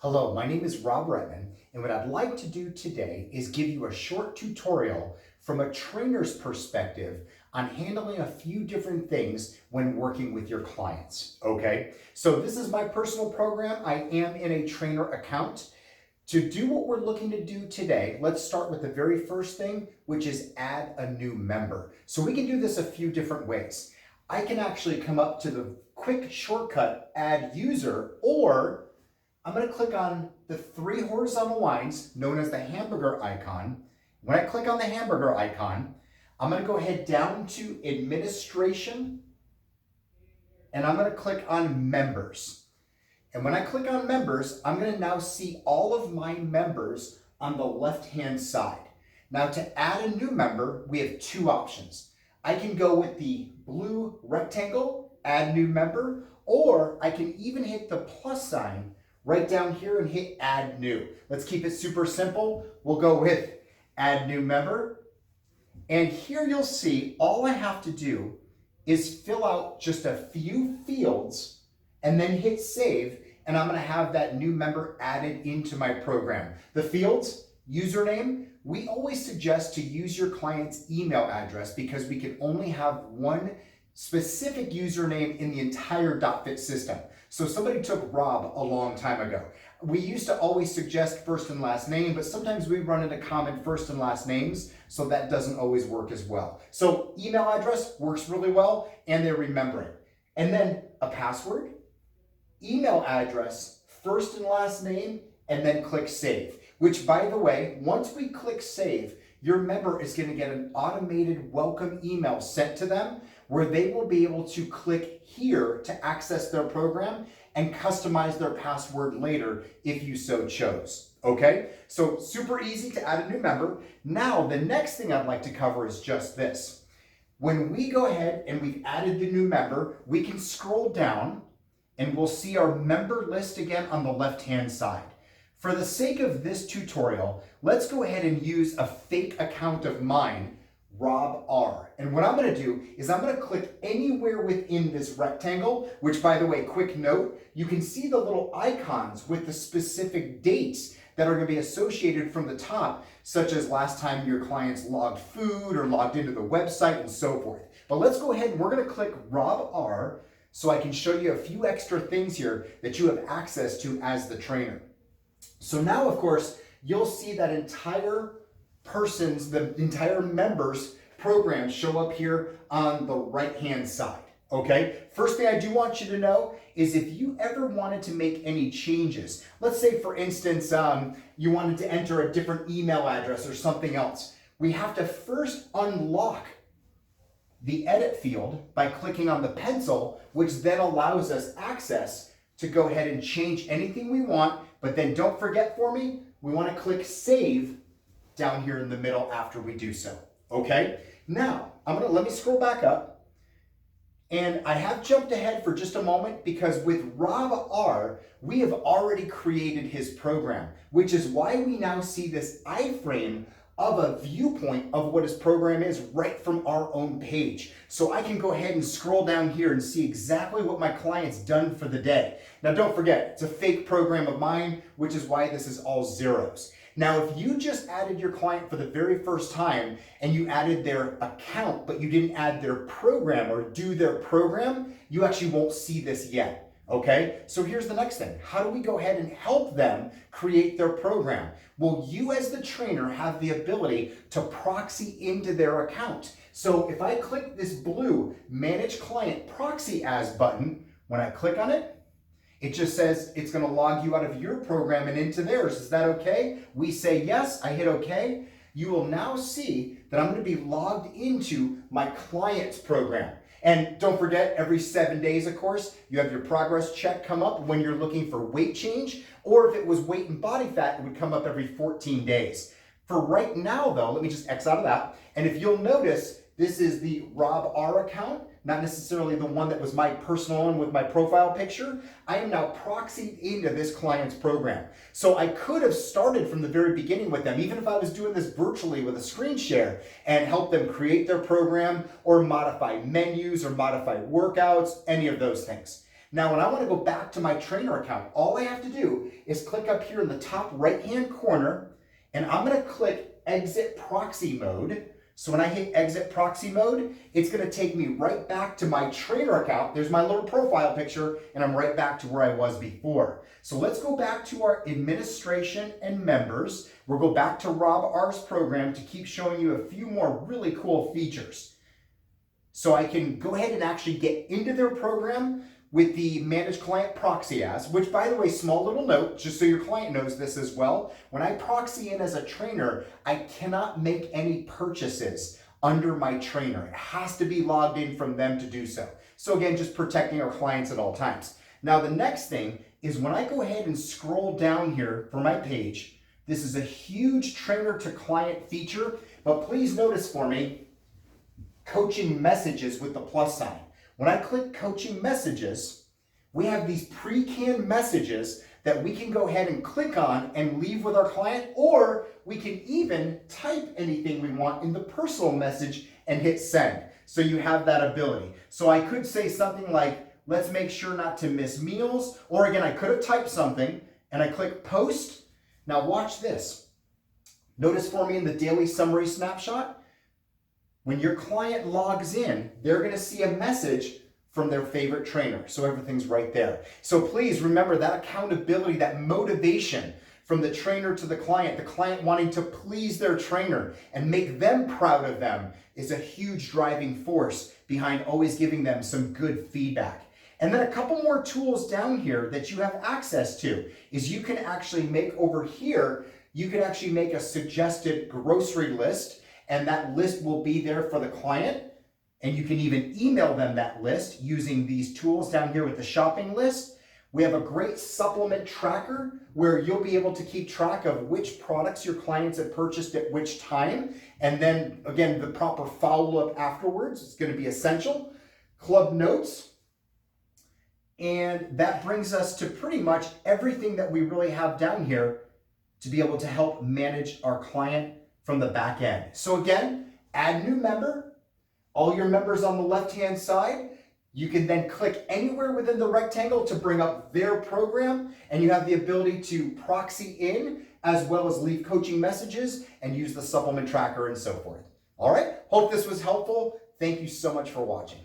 Hello, my name is Rob Redman, and what I'd like to do today is give you a short tutorial from a trainer's perspective on handling a few different things when working with your clients, okay? So this is my personal program. I am in a trainer account. To do what we're looking to do today, let's start with the very first thing, which is add a new member. So we can do this a few different ways. I can actually come up to the quick shortcut, add user, or I'm going to click on the three horizontal lines known as the hamburger icon. When I click on the hamburger icon, I'm going to go ahead down to administration, and I'm going to click on members. And when I click on members, I'm going to now see all of my members on the left-hand side. Now to add a new member, we have two options. I can go with the blue rectangle, add new member, or I can even hit the plus sign right down here and hit add new. Let's keep it super simple. We'll go with add new member. And here you'll see all I have to do is fill out just a few fields and then hit save, and I'm going to have that new member added into my program. The fields, username, we always suggest to use your client's email address because we can only have one specific username in the entire dotFIT system. So somebody took Rob a long time ago. We used to always suggest first and last name, but sometimes we run into common first and last names, so that doesn't always work as well. So email address works really well, and they remember it. And then a password, email address, first and last name, and then click save. Which, by the way, once we click save, your member is going to get an automated welcome email sent to them where they will be able to click here to access their program and customize their password later if you so chose. Okay, so super easy to add a new member. Now, the next thing I'd like to cover is just this. When we go ahead and we've added the new member, we can scroll down and we'll see our member list again on the left-hand side. For the sake of this tutorial, let's go ahead and use a fake account of mine, Rob R. And what I'm going to do is I'm going to click anywhere within this rectangle, which, by the way, quick note, you can see the little icons with the specific dates that are going to be associated from the top, such as last time your clients logged food or logged into the website and so forth. But let's go ahead and we're going to click Rob R so I can show you a few extra things here that you have access to as the trainer. So now, of course, you'll see that the entire members program show up here on the right-hand side, okay? First thing I do want you to know is if you ever wanted to make any changes, let's say, for instance, you wanted to enter a different email address or something else, we have to first unlock the edit field by clicking on the pencil, which then allows us access to go ahead and change anything we want. But then don't forget for me, we want to click save down here in the middle after we do so. Okay, now let me scroll back up, and I have jumped ahead for just a moment because with Rob R, we have already created his program, which is why we now see this iframe of a viewpoint of what his program is right from our own page. So I can go ahead and scroll down here and see exactly what my client's done for the day. Now don't forget, it's a fake program of mine, which is why this is all zeros. Now, if you just added your client for the very first time and you added their account, but you didn't add their program or do their program, you actually won't see this yet. Okay, so here's the next thing. How do we go ahead and help them create their program? Well, you as the trainer have the ability to proxy into their account. So if I click this blue Manage Client Proxy As button, when I click on it, it just says it's going to log you out of your program and into theirs. Is that okay? We say yes, I hit okay. You will now see that I'm going to be logged into my client's program. And don't forget, every 7 days, of course, you have your progress check come up when you're looking for weight change, or if it was weight and body fat, it would come up every 14 days. For right now, though, let me just X out of that. And if you'll notice, this is the Rob R account, not necessarily the one that was my personal one with my profile picture. I am now proxied into this client's program. So I could have started from the very beginning with them, even if I was doing this virtually with a screen share, and help them create their program or modify menus or modify workouts, any of those things. Now, when I want to go back to my trainer account, all I have to do is click up here in the top right-hand corner, and I'm going to click Exit Proxy Mode. So when I hit Exit Proxy Mode, it's going to take me right back to my trainer account. There's my little profile picture, and I'm right back to where I was before. So let's go back to our administration and members. We'll go back to Rob R's program to keep showing you a few more really cool features. So I can go ahead and actually get into their program with the Manage Client Proxy as, which, by the way, small little note, just so your client knows this as well, when I proxy in as a trainer, I cannot make any purchases under my trainer. It has to be logged in from them to do so. So again, just protecting our clients at all times. Now, the next thing is when I go ahead and scroll down here for my page, this is a huge trainer to client feature, but please notice for me, coaching messages with the plus sign. When I click coaching messages, we have these pre-canned messages that we can go ahead and click on and leave with our client, or we can even type anything we want in the personal message and hit send. So you have that ability. So I could say something like, let's make sure not to miss meals, or again, I could have typed something and I click post. Now watch this. Notice for me in the daily summary snapshot, when your client logs in, they're going to see a message from their favorite trainer. So everything's right there. So please remember that accountability, that motivation from the trainer to the client wanting to please their trainer and make them proud of them is a huge driving force behind always giving them some good feedback. And then a couple more tools down here that you have access to is you can actually make over here, you can actually make a suggested grocery list, and that list will be there for the client. And you can even email them that list using these tools down here with the shopping list. We have a great supplement tracker where you'll be able to keep track of which products your clients have purchased at which time. And then again, the proper follow-up afterwards is going to be essential. Club notes. And that brings us to pretty much everything that we really have down here to be able to help manage our client from the back end. So again, add new member, all your members on the left-hand side. You can then click anywhere within the rectangle to bring up their program, and you have the ability to proxy in as well as leave coaching messages and use the supplement tracker and so forth. All right, hope this was helpful. Thank you so much for watching.